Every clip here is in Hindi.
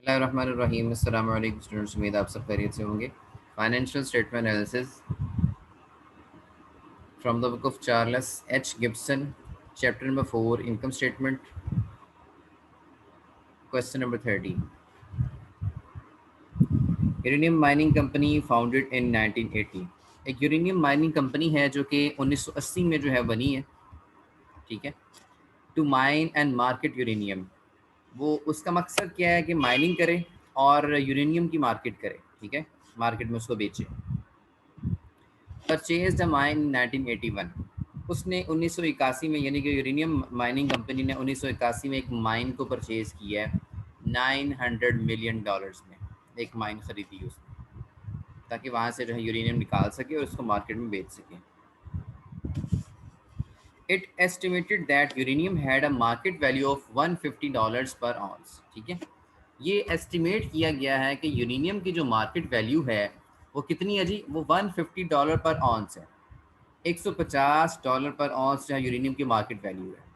बिस्मिल्लाहिर्रहमानिर्रहीम। अस्सलाम वालेकुम स्टूडेंट्स, उम्मीद आप सब खैरियत से होंगे। Financial statement analysis from the book of Charles H Gibson, chapter number 4, income statement, question number 13। Uranium mining company founded in 1980। एक यूरेनियम माइनिंग कंपनी है जो कि 1980 में जो है बनी है, ठीक है। To mine and market uranium, वो उसका मकसद क्या है कि माइनिंग करे और यूरेनियम की मार्केट करे, ठीक है, मार्केट में उसको बेचे। परचेज द माइन 1981, उसने 1981 में, यानी कि यूरेनियम माइनिंग कंपनी ने 1981 में एक माइन को परचेज किया है $900 मिलियन में। एक माइन खरीदी उसने ताकि वहाँ से जो है यूरेनियम निकाल सके और उसको मार्केट में बेच सके। It estimated that uranium had a market value of $150 पर आउंस, ठीक है। ये एस्टिमेट किया गया है कि यूरेनियम की जो मार्केट वैल्यू है वो कितनी है जी, वो $150 पर आउंस है। $150 पर आउंस जो है यूरेनियम की मार्केट वैल्यू है।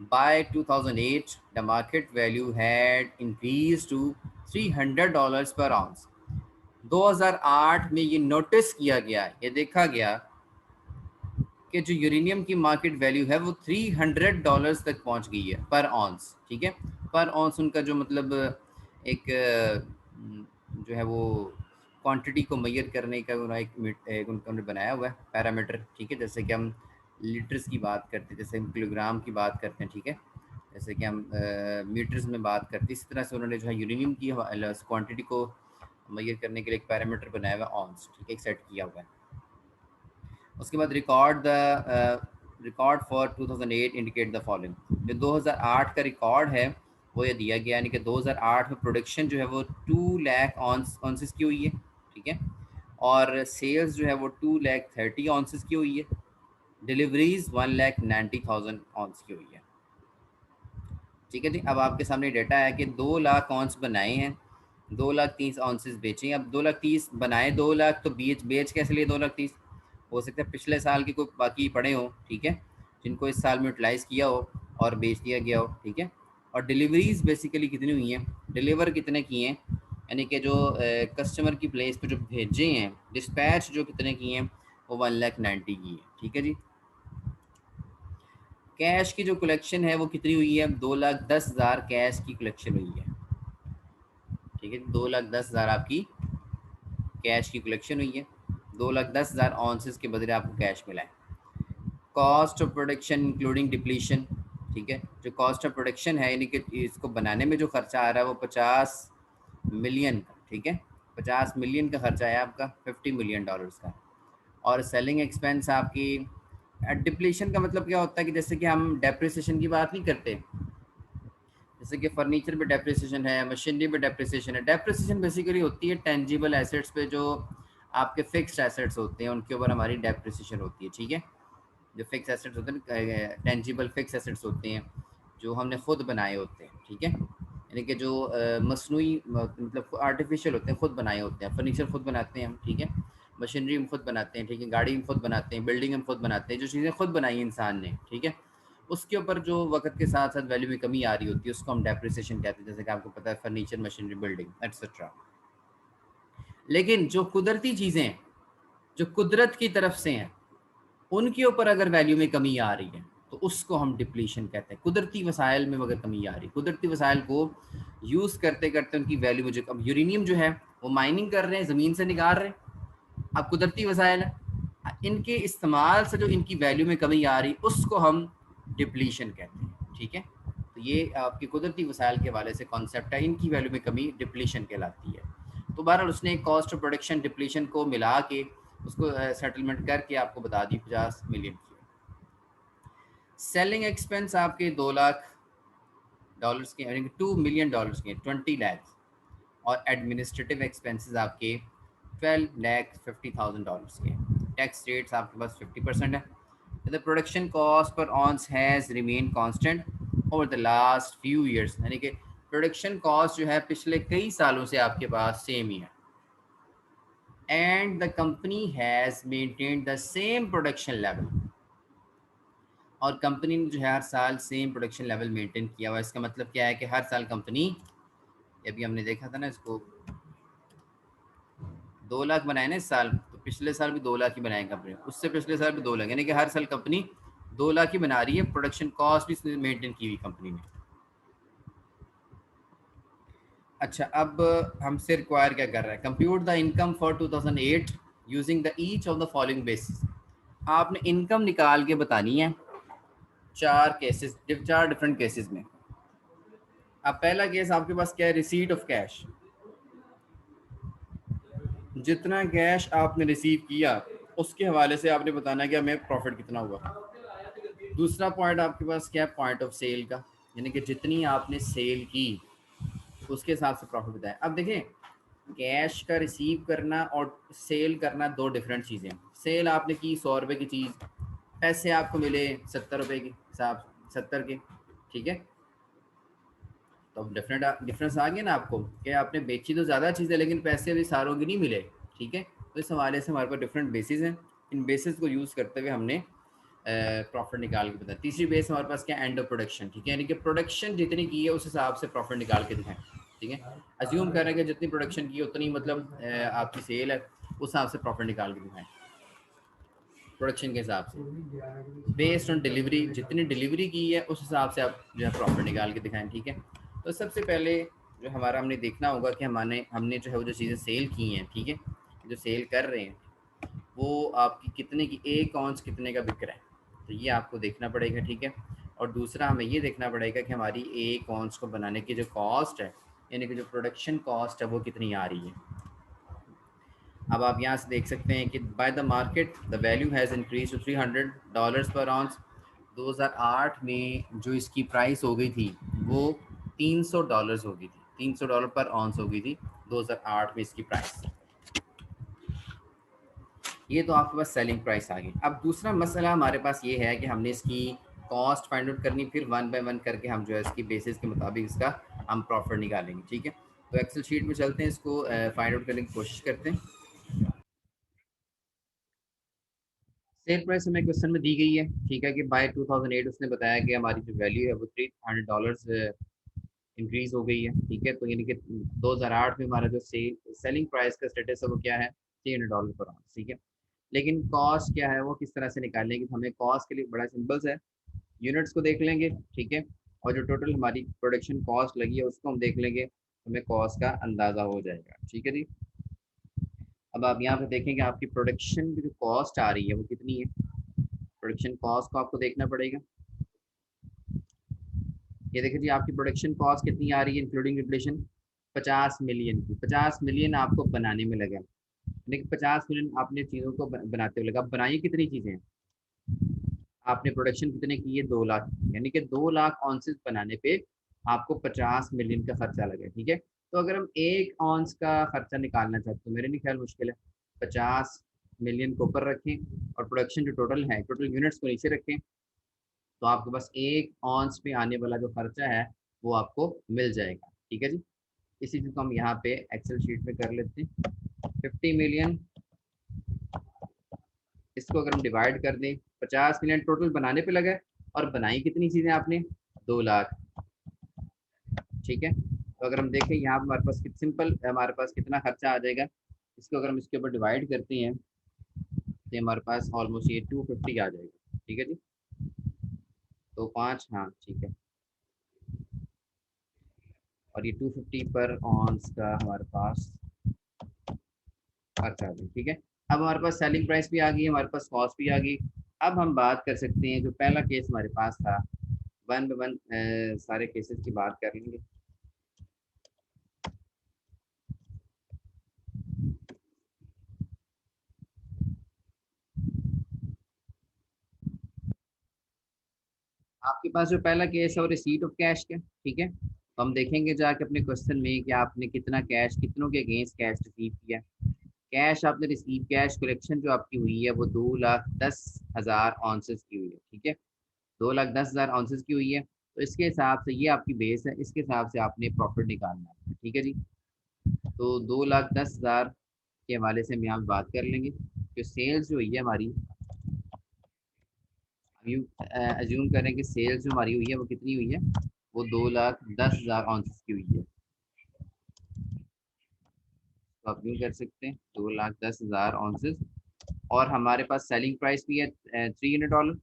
By 2008, the market value had increased to $300 per ounce. 2008 में ये नोटिस किया गया, ये देखा गया कि जो यूरेनियम की मार्केट वैल्यू है वो $300 तक पहुंच गई है पर आउंस, ठीक है। पर आउंस उनका जो मतलब एक जो है वो क्वांटिटी को मेजर करने का एक उन्होंने बनाया हुआ है पैरामीटर, ठीक है। जैसे कि हम लीटर्स की बात करते हैं, जैसे हम किलोग्राम की बात करते हैं, ठीक है, जैसे कि हम मीटर्स में बात करते हैं, इस तरह से उन्होंने जो है यूरेनियम की क्वांटिटी को मेजर करने के लिए एक पैरामीटर बनाया हुआ है आउंस, ठीक है, एक सेट किया हुआ है। उसके बाद record for 2008 indicate the following. जो 2008 का रिकॉर्ड है वो ये दिया गया, यानी कि 2008 में प्रोडक्शन जो है वो 2 लाख ऑन्सेस की हुई है, ठीक है, और सेल्स जो है वो 2,30,000 ऑन्सेस की हुई है। डिलीवरीज 1,90,000 ऑन्स की हुई है, ठीक है जी। अब आपके सामने डेटा है कि 2 लाख ऑन्स बनाए हैं, 2,30,000 ऑन्सेस बेचे हैं। अब 2,30,000 बनाए, 2 लाख तो बेच बेच कैसे लिए 2,30,000? हो सकता है पिछले साल के कोई बाकी पड़े हो, ठीक है, जिनको इस साल में यूटिलाइज़ किया हो और बेच दिया गया हो, ठीक है। और डिलीवरीज बेसिकली कितनी हुई हैं, डिलीवर कितने किए हैं, यानी कि जो कस्टमर की प्लेस पे जो भेजे हैं, डिस्पैच जो कितने किए हैं, वो 1,90,000 की है, ठीक है जी। कैश की जो कलेक्शन है वो कितनी हुई है, 2,10,000 कैश की कलेक्शन हुई है, ठीक है। 2,10,000 आपकी कैश की कलेक्शन हुई है। 2,10,000 ऑन्सेस के बदले आपको कैश मिला है। Cost of production including depletion, ठीक है। जो कॉस्ट ऑफ प्रोडक्शन है, यानी कि इसको बनाने में जो खर्चा आ रहा है वो 50 मिलियन का, ठीक है, 50 मिलियन का खर्चा है आपका, $50 मिलियन का। और सेलिंग एक्सपेंस आपकी, डिप्लीशन का मतलब क्या होता है कि जैसे कि हम डेप्रिसिएशन की बात नहीं करते, जैसे कि फर्नीचर पे डेप्रिसिएशन है, मशीनरी पे डेप्रिसिएशन है। डेप्रिसिएशन बेसिकली होती है टेंजिबल एसेट्स पे, जो आपके फिक्स्ड एसेट्स होते हैं उनके ऊपर हमारी डेप्रिसिएशन होती है, ठीक है। जो फिक्स एसेट्स होते हैं, टेंजिबल फिक्स एसेट्स होते हैं जो हमने खुद बनाए होते हैं, ठीक है, यानी कि जो मसनूई मतलब आर्टिफिशियल होते हैं, खुद बनाए होते हैं। फर्नीचर खुद बनाते हैं हम, ठीक है, मशीनरी हम खुद बनाते हैं, ठीक है, गाड़ी हम खुद बनाते हैं, बिल्डिंग हम खुद बनाते हैं। जो चीज़ें खुद बनाई इंसान ने, ठीक है, उसके ऊपर जो वक्त के साथ साथ वैल्यू में कमी आ रही होती है उसको हम डेप्रिसिएशन कहते हैं, जैसे कि आपको पता है फर्नीचर, मशीनरी, बिल्डिंग एक्सेट्रा। लेकिन जो कुदरती चीज़ें जो कुदरत की तरफ से हैं उनके ऊपर अगर वैल्यू में कमी आ रही है तो उसको हम डिप्लीशन कहते हैं। कुदरती वसाइल में अगर कमी आ रही है, कुदरती वसाइल को यूज़ करते करते उनकी वैल्यू मुझे, अब यूरेनियम जो है वो माइनिंग कर रहे हैं, ज़मीन से निकाल रहे हैं, अब कुदरती वसाइल है, इनके इस्तेमाल से जो इनकी वैल्यू में कमी आ रही उसको हम डिप्लीशन कहते हैं, ठीक है। तो ये आपकी कुदरती वसाइल के हवाले से कॉन्सेप्ट है, इनकी वैल्यू में कमी डिप्लीशन कहलाती है। तो बहरहाल उसने कॉस्ट ऑफ प्रोडक्शन डिप्लीशन को मिला के उसको सेटलमेंट करके आपको बता दी 50 मिलियन की। सेलिंग एक्सपेंस आपके $2 लाख के, यानी कि $2 मिलियन के, 20 लाख। और एडमिनिस्ट्रेटिव एक्सपेंसेस आपके $12,50,000 के। टैक्स रेट्स आपके पास 50% है। The production cost per ounce has remain constant over the last few years, यानी कि प्रोडक्शन कॉस्ट जो है पिछले कई सालों से आपके पास सेम ही है। And the company has maintained the same production level, और कंपनी ने जो है हर साल सेम प्रोडक्शन लेवल मेंटेन किया हुआ है। इसका मतलब क्या है कि हर साल कंपनी अभी हमने देखा था ना इसको, 2 लाख बनाए ना इस साल, तो पिछले साल भी 2 लाख ही बनाए कंपनी, उससे पिछले साल भी 2 लाख, यानी कि हर साल कंपनी 2 लाख ही बना रही है। प्रोडक्शन कॉस्ट भी मेंटेन की हुई कंपनी ने। अच्छा, अब हमसे रिक्वायर क्या कर रहा है, compute the income for 2008 using the each of the following basis. आपने इनकम निकाल के बतानी है 4 केसेस, 4 डिफरेंट केसेस में। अब पहला केस आपके पास क्या है, रिसीट ऑफ कैश। जितना कैश आपने रिसीव किया उसके हवाले से आपने बताना है कि हमें प्रॉफिट कितना हुआ। दूसरा पॉइंट आपके पास क्या है, पॉइंट ऑफ सेल का, यानी कि जितनी आपने सेल की उसके हिसाब से प्रॉफिट बताया। अब देखें, कैश का रिसीव करना और सेल करना दो डिफरेंट चीज़ें हैं। सेल आपने की 100 रुपये की चीज़, पैसे आपको मिले 70 रुपये के हिसाब, 70 के, ठीक है। तो अब डिफरेंस आ गया ना आपको, कि आपने बेची तो ज़्यादा चीज़ है लेकिन पैसे अभी सारों के नहीं मिले, ठीक है। तो इस हवाले से हमारे पास डिफरेंट बेसिस हैं, इन बेसिस को यूज़ करते हुए हमने प्रॉफिट निकाल के बताया। तीसरी बेस हमारे पास क्या, एंड ऑफ प्रोडक्शन, ठीक है, यानी कि प्रोडक्शन जितनी की है उस हिसाब से प्रॉफिट निकाल के दिखाएं, ठीक है। अज्यूम कर रहे हैं कि जितनी प्रोडक्शन की उतनी मतलब आपकी सेल है, उस हिसाब से प्रॉफिट निकाल के दिखाएं प्रोडक्शन के हिसाब से। बेस्ड ऑन डिलीवरी, जितनी डिलीवरी की है उस हिसाब से आप जो है प्रॉफिट निकाल के दिखाएं, ठीक है। तो सबसे पहले जो हमारा हमने देखना होगा कि हमने जो है वो जो चीज़ें सेल की हैं, ठीक है, जो सेल कर रहे हैं वो आपकी कितने की, एक ऑन्स कितने का बिक रहा है, तो ये आपको देखना पड़ेगा, ठीक है। और दूसरा हमें ये देखना पड़ेगा कि हमारी एक ऑन्स को बनाने की जो कॉस्ट है, यानी कि जो प्रोडक्शन कॉस्ट है वो कितनी आ रही है। अब आप यहाँ से देख सकते हैं कि by the market the value has increase to $300 per ounce. 2008 में जो इसकी प्राइस हो गई थी वो $300 हो गई थी, $300 पर आउंस हो गई थी 2008 में इसकी प्राइस। ये तो आपके पास सेलिंग प्राइस आ गई। अब दूसरा मसला हमारे पास ये है कि हमने इसकी कॉस्ट फाइंड आउट करनी, फिर वन बाय वन करके हम जो है इसकी बेसिस के मुताबिक इसका हम प्रॉफिट निकालेंगे, ठीक है। तो एक्सेल शीट में चलते हैं, इसको फाइंड आउट करने की कोशिश करते हैं। सेल प्राइस हमें क्वेश्चन में दी गई है, ठीक है, कि बाय 2008 उसने बताया कि हमारी जो वैल्यू है वो $300 इंक्रीज हो गई है, ठीक है। तो यानी कि 2008 में हमारा जो सेलिंग प्राइस का स्टेटस है वो क्या है, $300 पर आउंस, ठीक है। लेकिन कॉस्ट क्या है वो किस तरह से निकालेंगे, तो हमें कॉस्ट के लिए बड़ा सिंपल है, यूनिट्स को देख लेंगे, ठीक है, और जो टोटल हमारी प्रोडक्शन कॉस्ट लगी है उसको हम देख लेंगे, हमें कॉस्ट का अंदाज़ा हो जाएगा, ठीक है जी। अब आप यहाँ पे देखेंगे आपकी प्रोडक्शन की जो कॉस्ट आ रही है वो कितनी है, प्रोडक्शन कॉस्ट को आपको देखना पड़ेगा। ये देखिए जी, आपकी प्रोडक्शन कॉस्ट कितनी आ रही है इंक्लूडिंग इन्फ्लेशन, 50 मिलियन की। 50 मिलियन आपको बनाने में लगा, यानी कि 50 मिलियन आपने चीज़ों को बनाते हुए लगा। अब बनाई कितनी चीज़ें हैं आपने, प्रोडक्शन कितने की है, 2 लाख, यानी कि 2 लाख ऑन्सेस बनाने पे आपको 50 मिलियन का खर्चा लगे, ठीक है। तो अगर हम एक ऑन्स का खर्चा निकालना चाहते तो मेरे नहीं ख्याल मुश्किल है, 50 मिलियन को ऊपर रखें और प्रोडक्शन जो टोटल है, टोटल यूनिट्स को नीचे रखें, तो आपके पास एक ऑन्स पे आने वाला जो खर्चा है वो आपको मिल जाएगा, ठीक है जी। इसी चीज़ को हम यहाँ पे एक्सेल शीट में कर लेते हैं। 50 मिलियन, इसको अगर हम डिवाइड कर दें, 50 मिलियन टोटल बनाने पे लगा है, और बनाई कितनी चीज़ें आपने, 2 लाख, ठीक है। तो अगर हम देखें यहाँ पे हमारे पास सिंपल हमारे पास कितना खर्चा आ जाएगा, इसको अगर हम इसके ऊपर डिवाइड करते हैं तो हमारे पास ऑलमोस्ट ये 250 आ जाएगा, ठीक है जी। तो 5, हाँ ठीक है, और ये 250 पर ऑन्स का हमारे पास खर्चा आ गया, ठीक है। अब हमारे पास सेलिंग प्राइस भी आ गई, हमारे पास कॉस्ट भी आ गई। अब हम बात कर सकते हैं, जो पहला केस हमारे पास था, वन बाय वन सारे केसेस की बात कर लेंगे। आपके पास जो पहला केस है वो रिसीट ऑफ कैश का, ठीक है। तो हम देखेंगे जाके अपने क्वेश्चन में कि आपने कितना कैश, कितनों के अगेंस्ट कैश रिसीव किया। कैश आपने रिसीव, कैश कलेक्शन जो आपकी हुई है वो 2,10,000 ऑन्सेस की हुई है, ठीक है। 2,10,000 ऑन्सेस की हुई है, तो इसके हिसाब से ये आपकी बेस है, इसके हिसाब से आपने प्रॉफिट निकालना है, ठीक है जी। तो 2,10,000 के हवाले से हम यहाँ पे बात कर लेंगे, जो सेल्स जो हुई है हमारी, अज्यूम करें कि सेल्स जो हमारी हुई है वो कितनी हुई है, वो 2,10,000 ऑन्सेस की हुई है, तो आप यूँ कर सकते हैं 2,10,000 ऑन्सेस, और हमारे पास सेलिंग प्राइस भी है $300।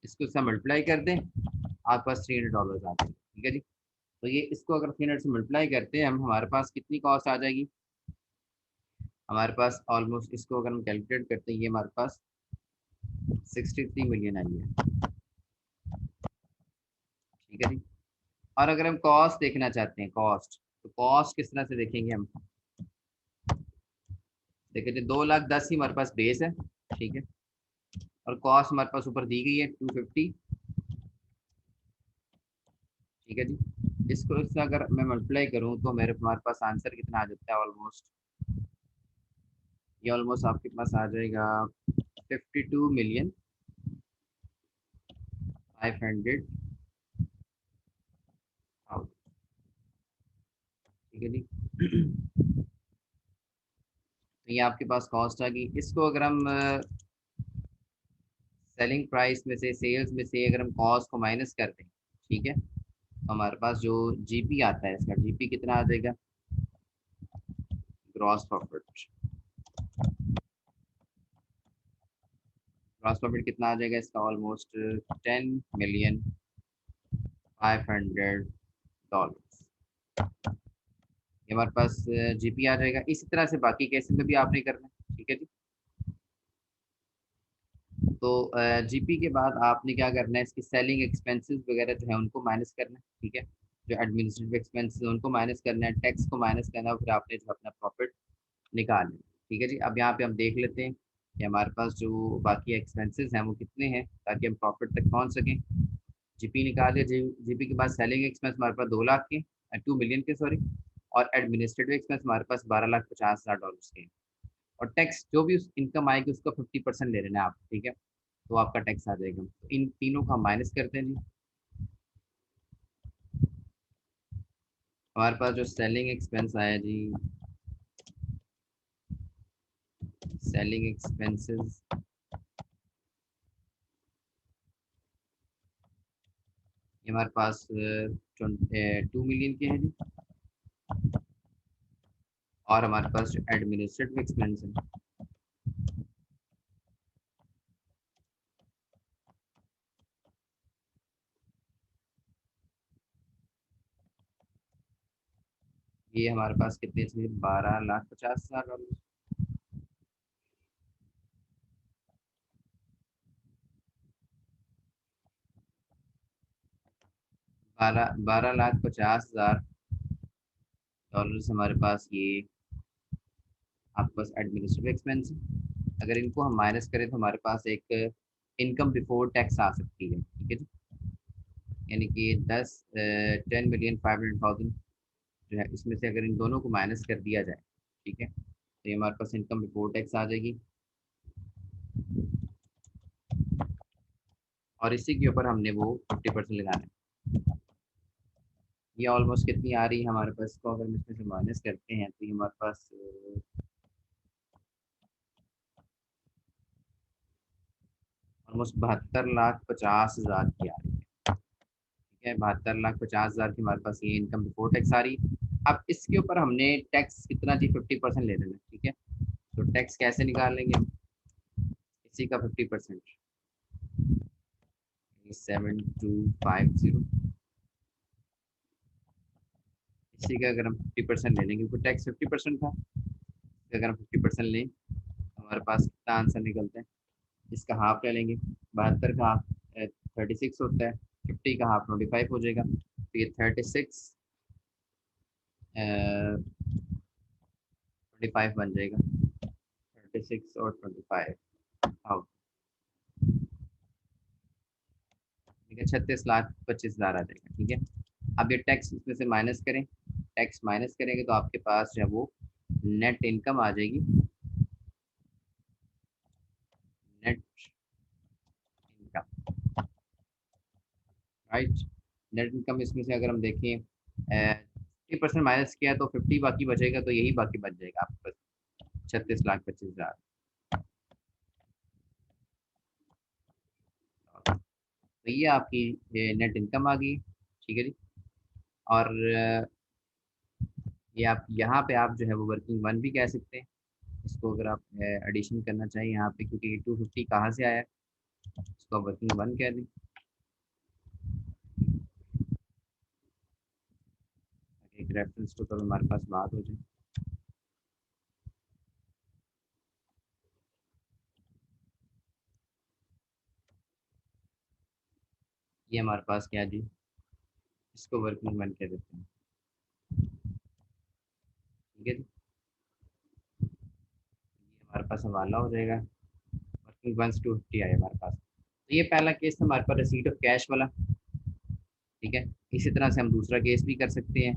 इसको उससे मल्टीप्लाई कर दें, आपके पास $300 आ जाएगा। ठीक है जी। तो ये इसको अगर 300 से मल्टीप्लाई करते हैं हम, हमारे पास कितनी कॉस्ट आ जाएगी? हमारे पास ऑलमोस्ट, इसको अगर हम कैलकुलेट करते हैं, ये हमारे पास 63 मिलियन आई है। ठीक है जी। और अगर हम कॉस्ट देखना चाहते हैं, कॉस्ट, तो कॉस्ट किस तरह से देखेंगे हम? देखिए जी, 2,10,000 ही हमारे पास बेस है। ठीक है। और कॉस्ट हमारे पास ऊपर दी गई है 250। ठीक है जी। इसको इससे अगर मैं मल्टीप्लाई करूं तो मेरे हमारे पास आंसर कितना आ जाता है? ऑलमोस्ट, ये ऑलमोस्ट आपके पास आ जाएगा 52,500,000। ठीक है जी। तो ये आपके पास कॉस्ट आ गई। इसको अगर हम सेलिंग प्राइस में से, सेल्स में से अगर हम कॉस्ट को माइनस कर दें, ठीक है, तो हमारे पास जो जीपी आता है, इसका जीपी कितना आ जाएगा? Gross profit. ग्रॉस प्रॉफिट कितना आ जाएगा इसका? ऑलमोस्ट 10,500,000। ये हमारे पास जीपी आ जाएगा। इसी तरह से बाकी केसेस में भी आपने करना है। ठीक है जी। तो जीपी के बाद आपने क्या करना है, इसकी सेलिंग एक्सपेंसेस वगैरह जो है उनको माइनस करना है। ठीक है। जो एडमिनिस्ट्रेटिव एक्सपेंसेस है उनको माइनस करना है, टैक्स को माइनस करना है, और फिर आपने जो अपना प्रॉफिट निकालना है। ठीक है जी। अब यहाँ पे हम देख लेते हैं कि हमारे पास जो बाकी एक्सपेंसेस हैं वो कितने हैं, ताकि हम प्रॉफिट तक पहुँच सकें। जीपी निकालिए। जीपी के बाद सेलिंग एक्सपेंस हमारे पास 2 लाख के, 2 मिलियन के, सॉरी। और एडमिनिस्ट्रेटिव एक्सपेंस हमारे पास $12,50,000 के हैं। और टैक्स जो भी उस इनकम आएगी उसका 50% ले लेना है आप। ठीक है। तो आपका टैक्स आ जाएगा। तो इन तीनों का हम माइनस करते हैं जी। हमारे पास जो सेलिंग एक्सपेंस आया जी, सेलिंग एक्सपेंसेस, ये हमारे पास 2 मिलियन के हैं जी। और हमारे पास जो एडमिनिस्ट्रेटिव एक्सपेंस है, ये हमारे पास कितने थे? $12,50,000। 12,50,000 हमारे पास ये आपके पास एडमिनिस्ट्रेटिव एक्सपेंस है। अगर इनको हम माइनस करें तो हमारे पास एक इनकम बिफोर टैक्स आ सकती है। ठीक है जी। यानी कि 10,500,000 जो है, इसमें से अगर इन दोनों को माइनस कर दिया जाए, ठीक है, तो ये हमारे पास इनकम बिफोर टैक्स आ जाएगी। और इसी के ऊपर हमने वो 50% लगाना है। ये ऑलमोस्ट कितनी आ रही है हमारे पास? को अगर हम इसमें से माइनस करते हैं तो ये हमारे पास ऑलमोस्ट 72,50,000 की आ रही है। ठीक है। 72,50,000 की हमारे पास ये इनकम बिफोर टैक्स आ रही है। अब इसके ऊपर हमने टैक्स कितना जी? 50% ले लेना है। ठीक है। तो टैक्स कैसे निकाल लेंगे हम? इसी का 50%, 7,250। इसी का अगर हम 50% ले लेंगे, क्योंकि टैक्स 50% था, अगर हम 50% लें तो हमारे पास कितना आंसर निकलता है? इसका हाफ ले लेंगे। 72 का हाफ 36 होता है। 50 का हाफ 25 हो जाएगा। तो ये 36 25 बन जाएगा। 36 और 25 हाफ। ठीक है। 36,25,000 आ जाएगा। ठीक है। अब ये टैक्स इसमें से माइनस करें। टैक्स माइनस करेंगे तो आपके पास जो है वो नेट इनकम आ जाएगी। Net income, right. Net income इसमें से अगर हम देखें 50% माइनस किया तो 50 बाकी बचेगा, तो यही बाकी बच जाएगा आपके पास 36,25,000। तो ये आपकी नेट इनकम आ गई। ठीक है जी। और ये आप यहाँ पे आप जो है वो वर्किंग वन भी कह सकते हैं इसको, अगर आप एडिशन करना चाहिए यहाँ पे, क्योंकि ये 250 कहाँ से आया है, इसको आप वर्किंग वन कह दें, एक रेफरेंस तो कभी हमारे पास बात हो जाए। ये हमारे पास क्या है जी, इसको वर्किंग वन कह देते हैं, ठीक है जी। ये हमारे पास हवाला हो जाएगा, वर्किंग वन 250 आया हमारे पास। तो ये पहला केस था हमारे पास रिसीट ऑफ कैश वाला, ठीक है। इसी तरह से हम दूसरा केस भी कर सकते हैं।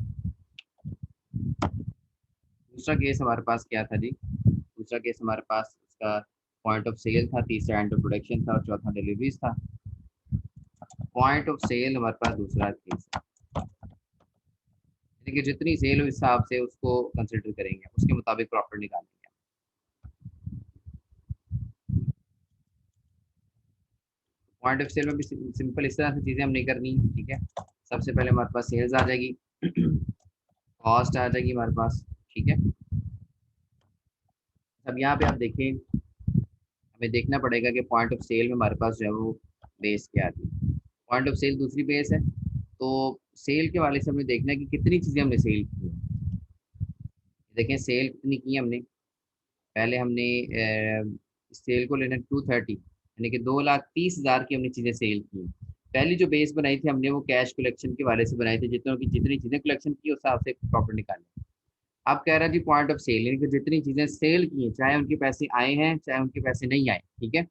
दूसरा केस हमारे पास क्या था जी, दूसरा केस हमारे पास उसका पॉइंट ऑफ सेल था, तीसरा एंड ऑफ प्रोडक्शन था और चौथा डिलीवरीज था। पॉइंट ऑफ सेल हमारे पास दूसरा केस है, यानी कि जितनी सेल हो इस हिसाब से उसको कंसिडर करेंगे, उसके मुताबिक प्रॉफिट निकालेंगे। पॉइंट ऑफ सेल में भी सिंपल इस तरह से चीज़ें हम नहीं करनी, ठीक है। सबसे पहले हमारे पास सेल्स आ जाएगी, कॉस्ट आ जाएगी हमारे पास, ठीक है। अब यहाँ पे आप देखें, हमें देखना पड़ेगा कि पॉइंट ऑफ सेल में हमारे पास जो है वो बेस क्या आती है। पॉइंट ऑफ सेल दूसरी बेस है, तो सेल के वाले से हमें देखना है कि कितनी चीज़ें हमने सेल की है। देखें सेल कितनी की है हमने, पहले हमने सेल को लेना 230, यानी कि 2,30,000 की हमने चीज़ें सेल की। पहली जो बेस बनाई थी हमने वो कैश कलेक्शन के वाले से बनाई थी, जितनों की जितनी चीज़ें कलेक्शन की उस हिसाब से प्रॉफिट निकाले। अब कह रहा है जी पॉइंट ऑफ सेल, यानी कि जितनी चीज़ें सेल की हैं, चाहे उनके पैसे आए हैं चाहे उनके पैसे नहीं आए, ठीक है,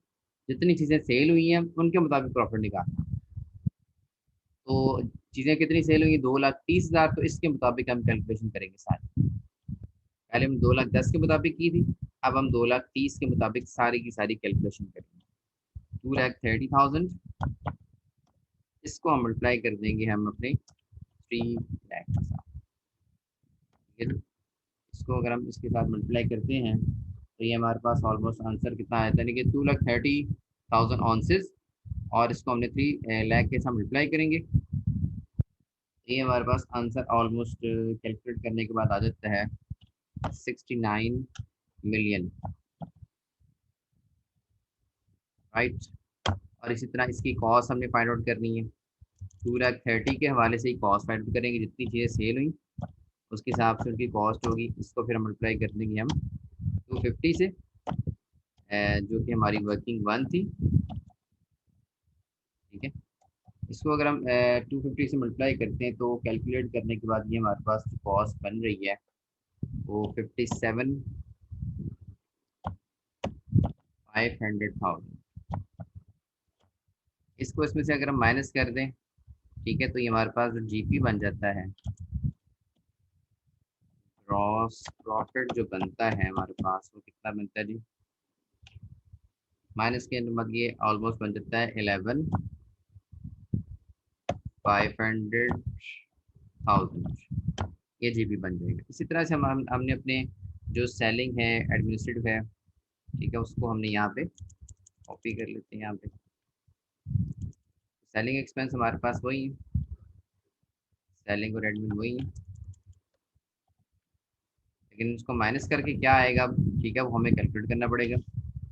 जितनी चीज़ें सेल हुई हैं उनके मुताबिक प्रॉफिट निकालना। तो चीज़ें कितनी सेल हुई, 2,30,000, तो इसके मुताबिक हम कैलकुलेशन करेंगे सारी। पहले हम 2,10,000 के मुताबिक की थी, अब हम 2,30,000 के मुताबिक सारी की सारी कैलकुलेशन करेंगे। 2,30,000, इसको हम मल्टीप्लाई कर देंगे हम अपने 3,00,000 के साथ, ठीक है ना। इसको अगर हम इसके साथ मल्टीप्लाई करते हैं तो ये हमारे पास ऑलमोस्ट आंसर कितना आया था, यानी कि 2,30,000 ऑनसेस, और इसको हमने 3,00,000 के साथ मल्टीप्लाई करेंगे। ये हमारे पास आंसर ऑलमोस्ट कैलकुलेट करने के बाद आ जाता है 69 मिलियन, राइट। और इसी तरह इसकी कॉस्ट हमने फाइंड आउट करनी है, 2,30,000 के हवाले से ही कॉस्ट फाइंड आउट करेंगे, जितनी चीज़ें सेल हुई उसके हिसाब से उनकी कॉस्ट होगी। इसको फिर हम मल्टीप्लाई कर देंगे हम 250 से, जो कि हमारी वर्किंग वन थी, ठीक है। इसको अगर हम 250 से मल्टीप्लाई करते हैं तो कैलकुलेट करने के बाद ये हमारे पास जो कॉस्ट बन रही है वो 57,500,000। इसको इसमें से अगर हम माइनस कर दें, ठीक है, तो ये हमारे पास जो जीपी बन जाता है, ग्रॉस प्रॉफिट जो बनता है हमारे पास वो कितना बनता है जी, माइनस के मतलब ये ऑलमोस्ट बन जाता है 11,500,000, ये जीबी बन जाएगा। इसी तरह से हमने अपने जो सेलिंग है एडमिनिस्ट्रेटिव है, ठीक है, उसको हमने यहाँ पे कॉपी कर लेते हैं। यहाँ पे सेलिंग एक्सपेंस हमारे पास वही है, सेलिंग और एडमिन वही है, लेकिन उसको माइनस करके क्या आएगा, ठीक है, वो हमें कैलकुलेट करना पड़ेगा।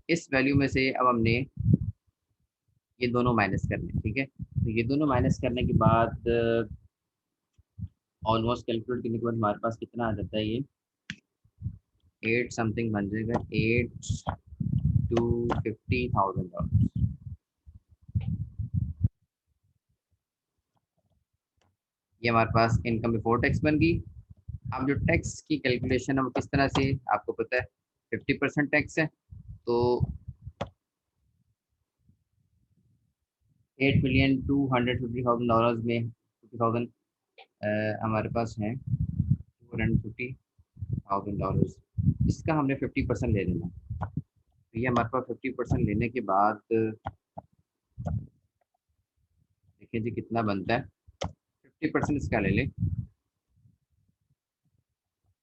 इस वैल्यू में से अब हमने ये दोनों माइनस करने, ठीक है, तो ये दोनों माइनस करने के बाद ऑलमोस्ट कैलकुलेट करने के बाद हमारे पास कितना आ जाता है, ये 8 समथिंग बन जाएगा, 8 to 50,000 डॉलर। ये हमारे पास इनकम बिफोर टैक्स बन गई। अब जो टैक्स की कैलकुलेशन है वो किस तरह से, आपको पता है 50% टैक्स है, तो 8,250,000 में 50,000 हमारे पास है, $250,000, इसका हमने 50% ले लेना। तो ये हमारे पास 50% लेने के बाद देखिए जी कितना बनता है, 50% इसका ले लें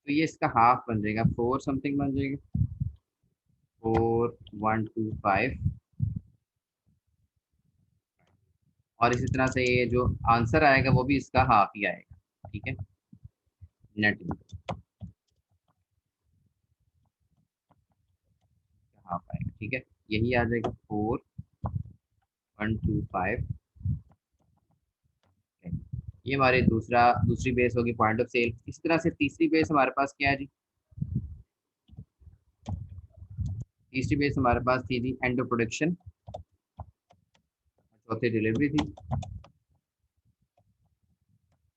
तो ये इसका हाफ बन जाएगा, 4 समथिंग बन जाएगा, 4,125। और इसी तरह से ये जो आंसर आएगा वो भी इसका हाफ ही आएगा, ठीक है, नेट इनकम। हाफ आएगा, ठीक है। यही आ जाएगा 4125। ये हमारे दूसरी बेस होगी पॉइंट ऑफ सेल। इस तरह से तीसरी बेस हमारे पास क्या है जी? तीसरी बेस हमारे पास थी जी एंड ऑफ प्रोडक्शन, चौथी डिलीवरी थी।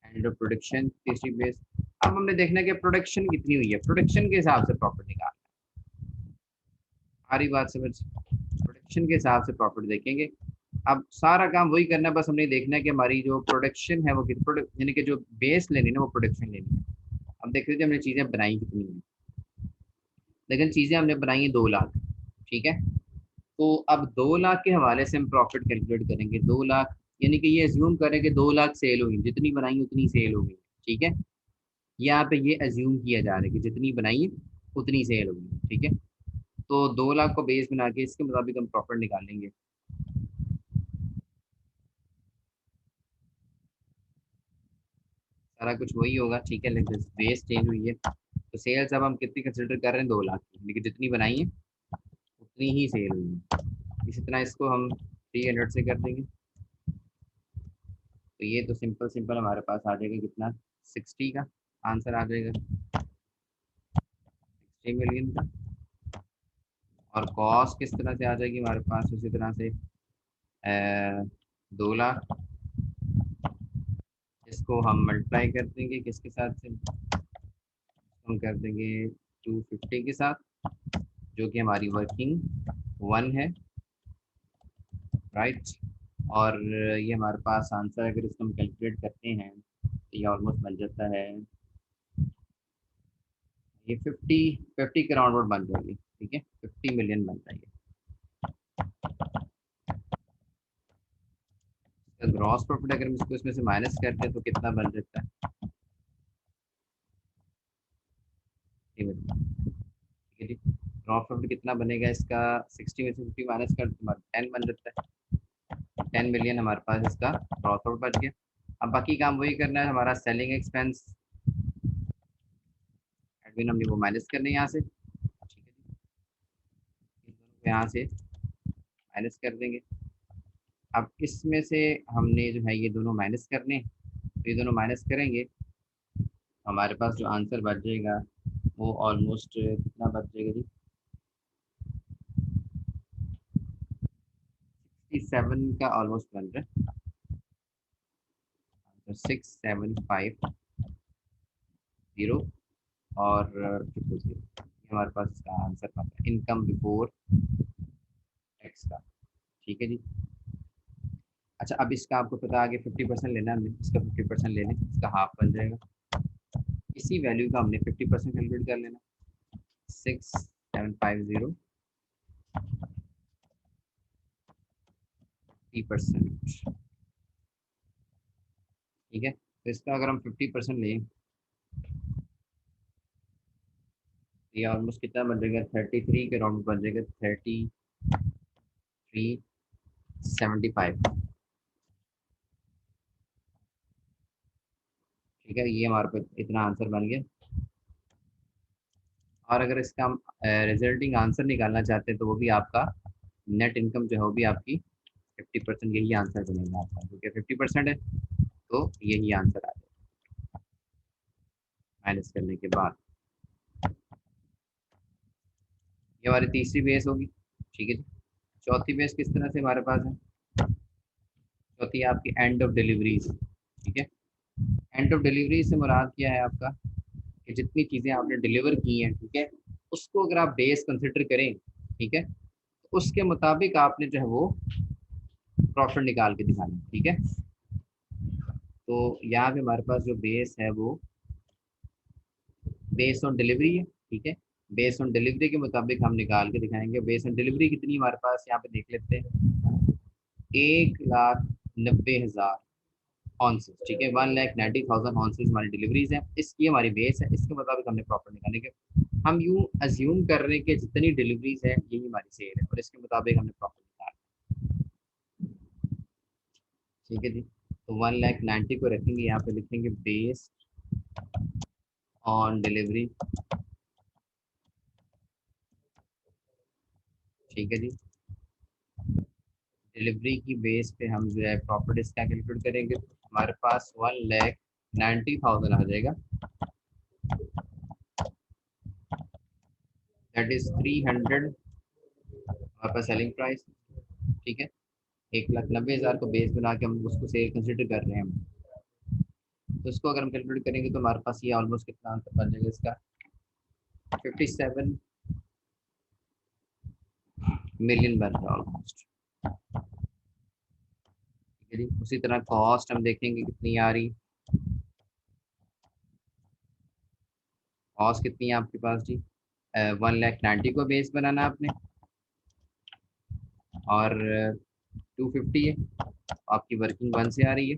एंड ऑफ प्रोडक्शन तीसरी बेस। अब हमने देखना है कि प्रोडक्शन कितनी हुई है, प्रोडक्शन के हिसाब से प्रॉफिट निकालना है। सारी बात समझ, प्रोडक्शन के हिसाब से प्रॉफिट देखेंगे। अब सारा काम वही करना है, बस हमने देखना है कि हमारी जो प्रोडक्शन है वो प्रोडक्ट यानी कि जो बेस लेनी है ना वो प्रोडक्शन लेनी है। अब देख लीजिए हमने चीज़ें बनाई कितनी है, लेकिन चीज़ें हमने बनाई है 2 लाख, ठीक है। तो अब 2 लाख के हवाले से हम प्रॉफिट कैलकुलेट करेंगे। 2 लाख यानी कि ये एज्यूम करें कि 2 लाख सेल हुई, जितनी बनाई उतनी सेल होगी, ठीक है। यहाँ पे ये एज्यूम किया जा रहा है कि जितनी बनाई उतनी सेल होगी, ठीक है। तो 2 लाख को बेस बना के इसके मुताबिक हम प्रॉफिट निकालेंगे। सारा कुछ वही होगा, ठीक है, लेकिन बेस चेंज हुई है। तो सेल्स अब हम कितनी कंसिडर कर रहे हैं? 2 लाख की, लेकिन जितनी बनाई है उतनी ही सेल हुई है। इसी तरह इसको हम 300 से कर देंगे। तो ये तो सिंपल सिंपल हमारे पास आ जाएगा कितना? 60 का आंसर आ जाएगा, 60 मिलियन का। और कॉस्ट किस तरह से आ जाएगी हमारे पास? उसी तरह से 2 लाख, इसको हम मल्टीप्लाई कर देंगे किसके साथ से? हम कर देंगे 250 के साथ, जो कि हमारी वर्किंग वन है, राइट। और ये हमारे पास आंसर अगर इसको हम कैलकुलेट करते हैं तो ये ऑलमोस्ट बन जाता है, ये 50 के राउंड बन जाएगी, ठीक है। 50 मिलियन बन जाएगी। ग्रॉस प्रॉफिट अगर हम इसको इसमें से माइनस करते हैं तो कितना बन जाता है? ठीक है जी। ग्रॉस प्रॉफिट कितना बनेगा इसका? 60 में से 50 माइनस कर तो 10 बन जाता है। 10 मिलियन हमारे पास इसका ग्रॉस प्रॉफिट बच गया। अब बाकी काम वही करना है, हमारा सेलिंग एक्सपेंस एडमिन हमने वो माइनस करने हैं यहाँ से, ठीक है जी। इन दोनों को यहाँ से माइनस कर देंगे। अब इसमें से हमने जो है ये दोनों माइनस करने, तो ये दोनों माइनस करेंगे, हमारे पास जो आंसर बच जाएगा वो ऑलमोस्ट कितना बच जाएगा जी? 67 का ऑलमोस्ट बन रहा है। तो 6750 और 000, ये हमारे पास इसका आंसर बन रहा है इनकम बिफोर टैक्स का, ठीक है जी। अच्छा, अब इसका आपको पता आगे 50% लेना है, इसका 50% ले लें, इसका हाफ बन जाएगा। इसी वैल्यू का हमने 50% कैलकुलेट कर लेना, 6750 50%, ठीक है। तो इसका अगर हम 50% लें, ये ऑलमोस्ट कितना बन जाएगा? 33 के राउंड बन जाएगा, 3375, ठीक है। ये हमारे पास इतना आंसर बन गया। और अगर इसका हम रिजल्टिंग आंसर निकालना चाहते हैं तो वो भी आपका नेट इनकम जो है वो भी आपकी 50%, यही आंसर बनेगा आपका, क्योंकि 50% है तो यही आंसर आ जाएगा माइनस करने के बाद। ये हमारी तीसरी बेस होगी, ठीक है जी। चौथी बेस किस तरह से हमारे पास है? चौथी है आपकी एंड ऑफ डिलीवरीज, ठीक है। एंड ऑफ डिलीवरी से मुराद क्या है आपका? कि जितनी चीज़ें आपने डिलीवर की हैं, ठीक है, उसको अगर आप बेस कंसिडर करें, ठीक है, तो उसके मुताबिक आपने जो है वो प्रॉफिट निकाल के दिखाना है, ठीक है। तो यहाँ पे हमारे पास जो बेस है वो बेस्ड ऑन डिलीवरी है, ठीक है। बेस्ड ऑन डिलीवरी के मुताबिक हम निकाल के दिखाएंगे। बेस्ड ऑन डिलीवरी कितनी हमारे पास यहाँ पे देख लेते हैं, 1,90,000 ऑनसेस, ठीक है। 1,90,000 ऑनसेस हमारी डिलीवरीज है, इसकी हमारी बेस है, इसके मुताबिक हमने प्रॉफिट निकालने के। हम यूं अज्यूम कर रहे हैं कि जितनी डिलीवरीज है यही हमारी सेल है और इसके मुताबिक हमने प्रॉफिट निकाला, ठीक है जी। तो 1,90,000 को रखेंगे यहाँ पे, लिखेंगे बेस ऑन डिलीवरी ठीक है जी। डिलीवरी की बेस पे हम जो है प्रॉपर्टीज क्या कैलकुलेट करेंगे, हमारे पास 1,90,000 आ जाएगा, दैट इज 300 हमारे पास सेलिंग प्राइस। ठीक है, 1,90,000 को बेस बना के हम उसको सेल कंसिडर कर रहे हैं हम। तो इसको अगर हम कैलकुलेट करेंगे तो हमारे पास ये ऑलमोस्ट कितना आंसर बन जाएगा इसका, 57 मिलियन बन रहा है ऑलमोस्ट। ठीक है जी। उसी तरह कॉस्ट हम देखेंगे कितनी आ रही, कॉस्ट कितनी है आपके पास जी, 1,90,000 को बेस बनाना आपने, और 250 है आपकी वर्किंग वन से आ रही है।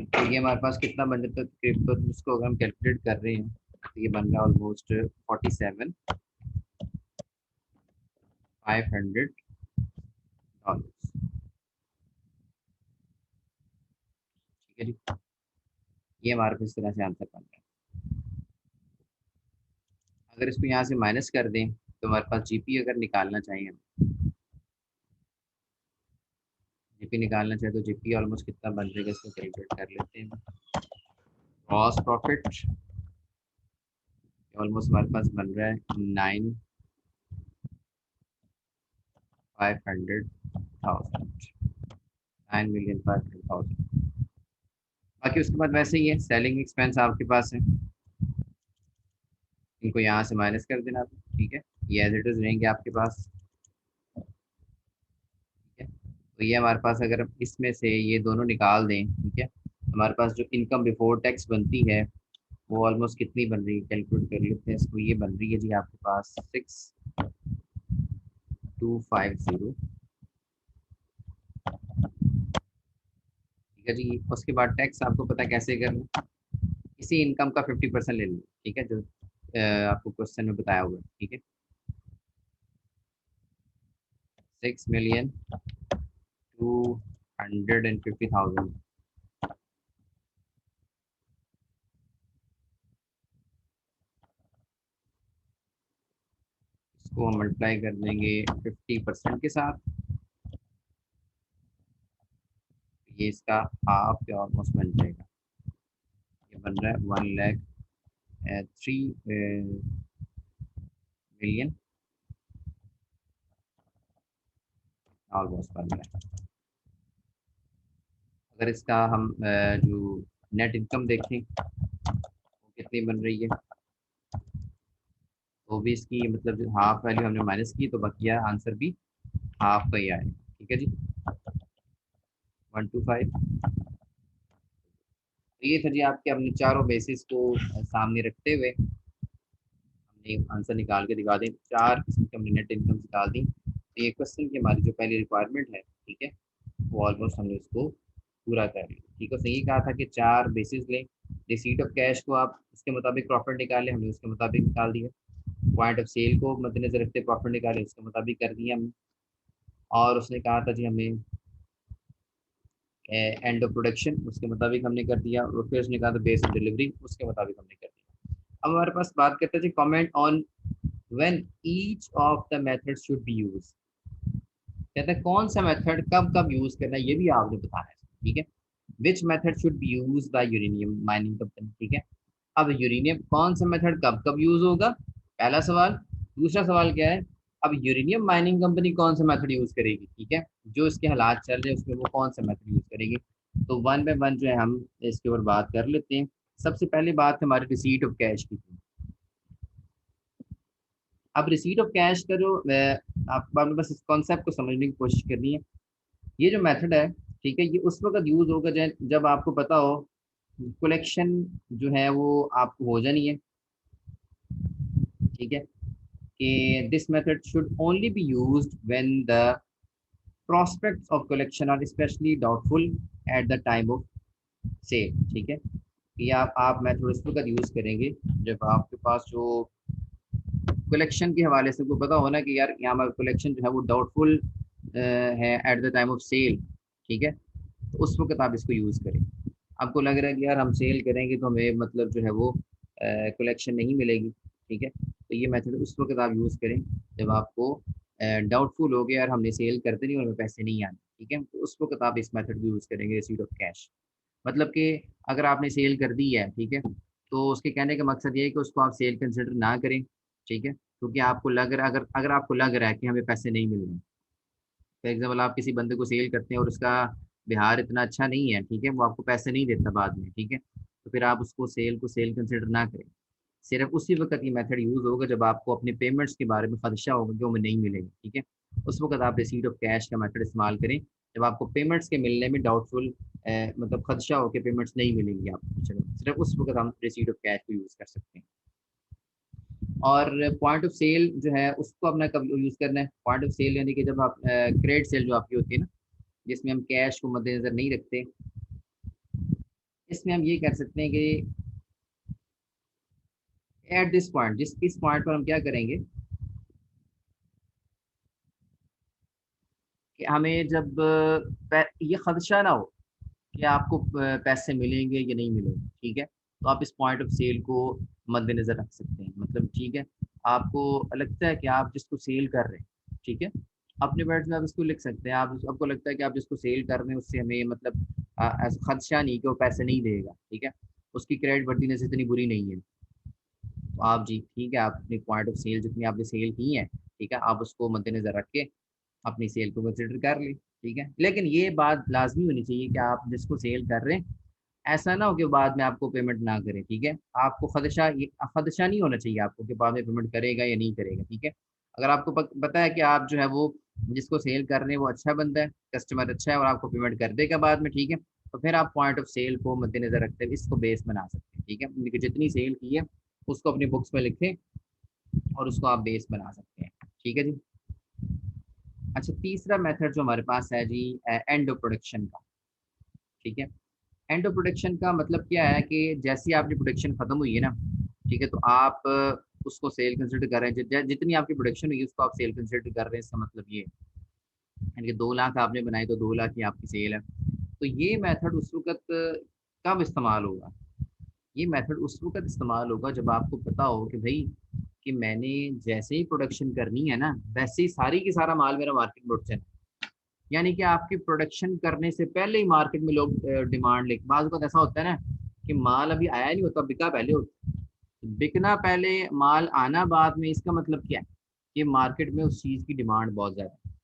तो ये हमारे पास कितना बन जाता है क्रिप्टो, उसको अगर हम कैलकुलेट कर रहे हैं तो ये बन रहा है ऑलमोस्ट 47,500 डॉलर्स। ठीक है जी, ये हमारे पास इस तरह से आंसर बन रहा है। अगर इसको यहाँ से माइनस कर दें तो हमारे पास जीपी अगर निकालना चाहिए, हम जीपी निकालना चाहे तो जीपी ऑलमोस्ट कितना बन जाएगा, इसको कैलकुलेट कर लेते हैं। ग्रॉस प्रॉफिट ऑलमोस्ट हमारे पास बन रहा है 9,500,000। बाकी उसके बाद वैसे ही है, सेलिंग एक्सपेंस आपके पास है, इनको यहाँ से माइनस कर देना आप। ठीक है, ये एज इट इज रहेंगे आपके पास। ठीक है, तो ये हमारे पास अगर हम इसमें से ये दोनों निकाल दें, ठीक है, हमारे पास जो इनकम बिफोर टैक्स बनती है वो ऑलमोस्ट कितनी बन रही है, कैलकुलेट कर लेते हैं इसको। ये बन रही है जी आपके पास 6,250। ठीक है जी, उसके बाद टैक्स आपको पता है कैसे करना, इसी इनकम का 50% ले लें। ठीक है, जो आपको क्वेश्चन में बताया हुआ है। ठीक है, 6,250,000, इसको हम मल्टीप्लाई कर देंगे 50% के साथ, ये इसका हाफ या ऑलमोस्ट बन जाएगा। ये बन रहा है 1,03,000,000 ऑलमोस्ट बन रहा है। अगर इसका हम जो नेट इनकम देखें वो कितनी बन रही है, तो भी इसकी मतलब जो हाफ वैल्यू हमने माइनस की तो बकिया आंसर भी हाफ का ही आएगा। ठीक है जी, 125। तो ये था जी आपके अपने चारों बेसिस को सामने रखते हुए हमने आंसर निकाल के दिखा दें, चार किस्म की हमने नेट इनकम निकाल दी। तो ये क्वेश्चन की हमारी जो पहली रिक्वायरमेंट है, ठीक है, वो ऑलमोस्ट हमने उसको पूरा कर लिया। ठीक है, तो ये कहा था कि चार बेसिस लें, रिसीट ऑफ कैश को आप उसके मुताबिक प्रॉफिट निकालें, हमने उसके मुताबिक निकाल दिया। पॉइंट ऑफ सेल को मद्देनजर रखते प्रॉफिट निकाले, उसके मुताबिक कर दिया हमने। और उसने कहा था जी हमें एंड ऑफ प्रोडक्शन, उसके मुताबिक हमने कर दिया। और फिर उसने कहा था बेस ऑफ डिलीवरी, उसके मुताबिक हमने कर दिया। अब हमारे पास बात करते हैं जी comment on when each of the method should be use. कहते हैं कौन सा मेथड कब कब यूज करना है, ये भी आपने बताना है। ठीक है, which method should be use by uranium mining company. ठीक है, अब यूरेनियम कौन सा मेथड कब कब यूज होगा, पहला सवाल। दूसरा सवाल क्या है, अब यूरेनियम माइनिंग कंपनी कौन सा मेथड यूज करेगी। ठीक है, जो इसके हालात चल रहे हैं उसमें वो कौन सा मेथड यूज करेगी। तो वन बाय वन जो है हम इसके ऊपर बात कर लेते हैं। सबसे पहली बात है हमारी रिसीट ऑफ कैश की। अब रिसीट ऑफ कैश का जो आपको आपने बस इस कॉन्सेप्ट को समझने की कोशिश करनी है। ये जो मेथड है, ठीक है, ये उस वक्त यूज होगा जब आपको पता हो कलेक्शन जो है वो आपको हो जानी है। ठीक है, कि this method should only be used when the prospects of collection are especially doubtful at the time of sale। ठीक है, ये आप मेथड उस वक्त यूज करेंगे जब आपके पास जो कलेक्शन के हवाले से को पता हो ना कि यार यहाँ पर कलेक्शन जो है वो डाउटफुल है at the time of sale. ठीक है, तो उस वक्त आप इसको यूज करें। आपको लग रहा है कि यार हम सेल करेंगे तो हमें मतलब जो है वो कलेक्शन नहीं मिलेगी, ठीक है। तो ये मेथड उस वक्त आप यूज़ करें जब आपको डाउटफुल हो गया और हमने सेल करते नहीं और हमें पैसे नहीं आने, ठीक है, तो उस वक्त आप इस मेथड को यूज़ करेंगे, रिसीट ऑफ कैश। मतलब कि अगर आपने सेल कर दी है, ठीक है, तो उसके कहने का मकसद ये है कि उसको आप सेल कंसिडर ना करें, ठीक है, क्योंकि आपको लग रहा अगर अगर आपको लग रहा है कि हमें पैसे नहीं मिल रहे, फॉर एग्जाम्पल आप किसी बंदे को सेल करते हैं और उसका व्यवहार इतना अच्छा नहीं है, ठीक है, वो आपको पैसे नहीं देता बाद में, ठीक है, तो फिर आप उसको सेल को सेल कंसिडर ना करें। सिर्फ उसी वक्त ये मेथड यूज़ होगा जब आपको अपने पेमेंट्स के बारे में खदशा होगा कि हमें नहीं मिलेगी, ठीक है, उस वक्त आप रिसीट ऑफ कैश का मेथड इस्तेमाल करें जब आपको पेमेंट्स के मिलने में डाउटफुल मतलब खदशा हो कि पेमेंट्स नहीं मिलेंगी आपको, चलो सिर्फ उस वक्त हम रिसीट ऑफ कैश को यूज़ कर सकते हैं। और पॉइंट ऑफ सेल जो है उसको अपना कब यूज़ करना है, पॉइंट ऑफ सेल यानी कि जब आप क्रेडिट सेल जो आपकी होती है ना, जिसमें हम कैश को मद्देनजर नहीं रखते, इसमें हम ये कर सकते हैं कि एट दिस पॉइंट, जिस इस पॉइंट पर हम क्या करेंगे कि हमें जब ये खदशा ना हो कि आपको पैसे मिलेंगे या नहीं मिलेंगे, ठीक है, तो आप इस पॉइंट ऑफ सेल को मद्देनजर रख सकते हैं, मतलब ठीक है, आपको लगता है कि आप जिसको सेल कर रहे हैं, ठीक है, अपने वर्ड्स में आप इसको लिख सकते हैं, आप आपको लगता है कि आप जिसको सेल कर रहे हैं उससे हमें मतलब ऐसा खदशा नहीं कि वो पैसे नहीं देगा, ठीक है, उसकी क्रेडिट वर्दीनेस इतनी बुरी नहीं है, तो आप जी ठीक है, आप अपनी पॉइंट ऑफ सेल जितनी आपने सेल की है, ठीक है, आप उसको मद्देनजर रख के अपनी सेल को कंसिडर कर लें, ठीक है, लेकिन ये बात लाजमी होनी चाहिए कि आप जिसको सेल कर रहे हैं ऐसा ना हो कि बाद में आपको पेमेंट ना करे, ठीक है, आपको खदशा ये खदशा नहीं होना चाहिए आपको कि बाद में पेमेंट करेगा या नहीं करेगा, ठीक है, अगर आपको पता है कि आप जो है वो जिसको सेल कर रहे हैं वो अच्छा बंदा है, कस्टमर अच्छा है और आपको पेमेंट कर देगा बाद में, ठीक है, तो फिर आप पॉइंट ऑफ सेल को मद्देनजर रखते हुए इसको बेस बना सकते हैं, ठीक है, क्योंकि जितनी सेल की है उसको अपनी बुक्स में लिखें और उसको आप बेस बना सकते हैं, ठीक है जी। अच्छा, तीसरा मेथड जो हमारे पास है जी, एंड ऑफ प्रोडक्शन का, ठीक है, एंड ऑफ प्रोडक्शन का मतलब क्या है कि जैसी आपकी प्रोडक्शन खत्म हुई है ना, ठीक है, तो आप उसको सेल कंसिडर कर रहे हैं, जितनी आपकी प्रोडक्शन हुई है उसको आप सेल कंसिडर कर रहे हैं, इसका मतलब ये यानी कि 2 लाख आपने बनाई तो 2 लाख की आपकी सेल है, तो ये मेथड उस वक्त कब इस्तेमाल होगा, ये मेथड उस वक्त इस्तेमाल होगा जब आपको पता हो कि भाई कि मैंने जैसे ही प्रोडक्शन करनी है ना वैसे ही सारी की सारा माल मेरा मार्केट में उठ जाए, यानी कि आपकी प्रोडक्शन करने से पहले ही मार्केट में लोग डिमांड ले, बाज़ वक़्त ऐसा होता है ना कि माल अभी आया नहीं होता, बिका पहले होता है, बिकना पहले माल आना बाद में, इसका मतलब क्या है कि मार्केट में उस चीज़ की डिमांड बहुत ज़्यादा है,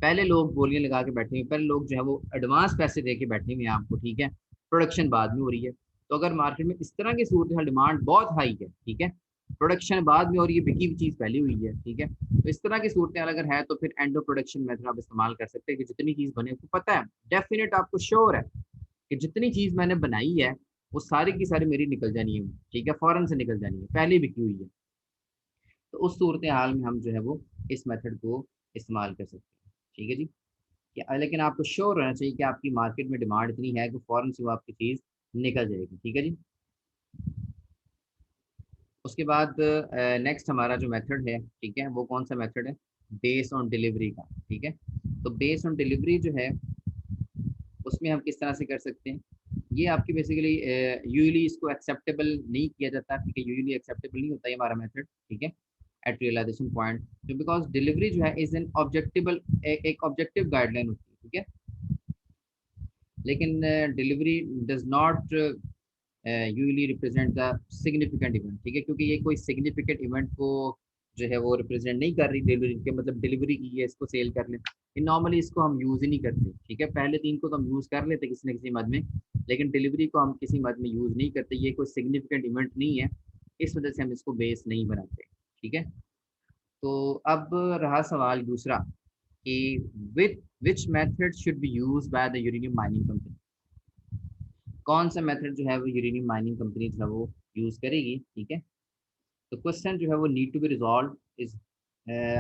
पहले लोग बोलियां लगा के बैठे हैं, पहले लोग जो है वो एडवांस पैसे दे के बैठे हुए हैं आपको, ठीक है, प्रोडक्शन बाद में हो रही है, तो अगर मार्केट में इस तरह की सूरत हाल डिमांड बहुत हाई है, ठीक है, प्रोडक्शन बाद में और ये बिकी हुई चीज़ पहले हुई है, ठीक है, तो इस तरह की सूरत हाल अगर है तो फिर एंड ऑफ प्रोडक्शन मेथड आप इस्तेमाल कर सकते हैं कि जितनी चीज़ बने आपको पता है, डेफिनेट आपको श्योर है कि जितनी चीज़ मैंने बनाई है वो सारी की सारी मेरी निकल जानी है, ठीक है, फौरन से निकल जानी है, पहले ही बिकी हुई है, तो उस सूरत हाल में हम जो है वो इस मेथड को इस्तेमाल कर सकते हैं, ठीक है जी। लेकिन आपको श्योर रहना चाहिए कि आपकी मार्केट में डिमांड इतनी है कि फ़ौरन से वो आपकी चीज़ निकल जाएगी, ठीक है जी। उसके बाद नेक्स्ट हमारा जो मेथड है, ठीक है, वो कौन सा मेथड है, बेस्ड ऑन डिलीवरी का, ठीक है, तो बेस्ड ऑन डिलीवरी जो है उसमें हम किस तरह से कर सकते हैं, ये आपकी बेसिकली यूजुअली इसको एक्सेप्टेबल नहीं किया जाता, ठीक है, यूजुअली एक्सेप्टेबल नहीं होता है हमारा मेथड, ठीक है, एट रियलाइजेशन पॉइंट, तो बिकॉज डिलीवरी जो है इज एन ऑब्जेक्टिवल, एक ऑब्जेक्टिव गाइडलाइन होती है, ठीक है, लेकिन delivery does not usually represent the significant event, ठीक है, क्योंकि ये कोई सिग्निफिकेंट इवेंट को जो है वो रिप्रेजेंट नहीं कर रही, डिलीवरी के मतलब डिलीवरी की है इसको सेल कर लें, नॉर्मली इसको हम यूज़ ही नहीं करते, ठीक है, पहले 3 को तो हम यूज़ कर लेते किसी न किसी मद में, लेकिन डिलीवरी को हम किसी मद में यूज़ नहीं करते, ये कोई सिग्निफिकेंट इवेंट नहीं है, इस वजह से हम इसको बेस नहीं बनाते, ठीक है, तो अब रहा सवाल दूसरा कि with which method should be use by the uranium mining company, कौन सा मेथड जो है वो यूरेनियम माइनिंग कंपनी जो है वो यूज़ करेगी, ठीक है, तो क्वेश्चन जो है वो need to be resolve is,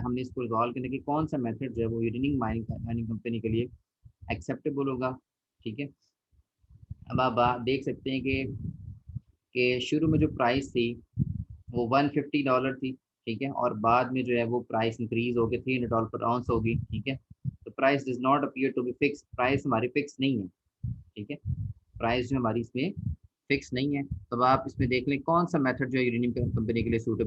हमने इसको रिजॉल्व करने की कौन सा मेथड जो है वो यूरेनियम माइनिंग कंपनी के लिए एक्सेप्टेबल होगा, ठीक है, अब आप देख सकते हैं कि शुरू में जो प्राइस थी वो $150 थी, ठीक है, और बाद में जो है वो प्राइस इंक्रीज हो गई, $300 पर आउंस होगी, ठीक है, तो price does not appear to be fix, price हमारी फिक्स नहीं है, ठीक है, प्राइस जो हमारी इसमें फिक्स नहीं है। तो अब आप इसमें देख लें कौन सा मेथड जो है यूरेनियम कंपनी के लिए सूटेबल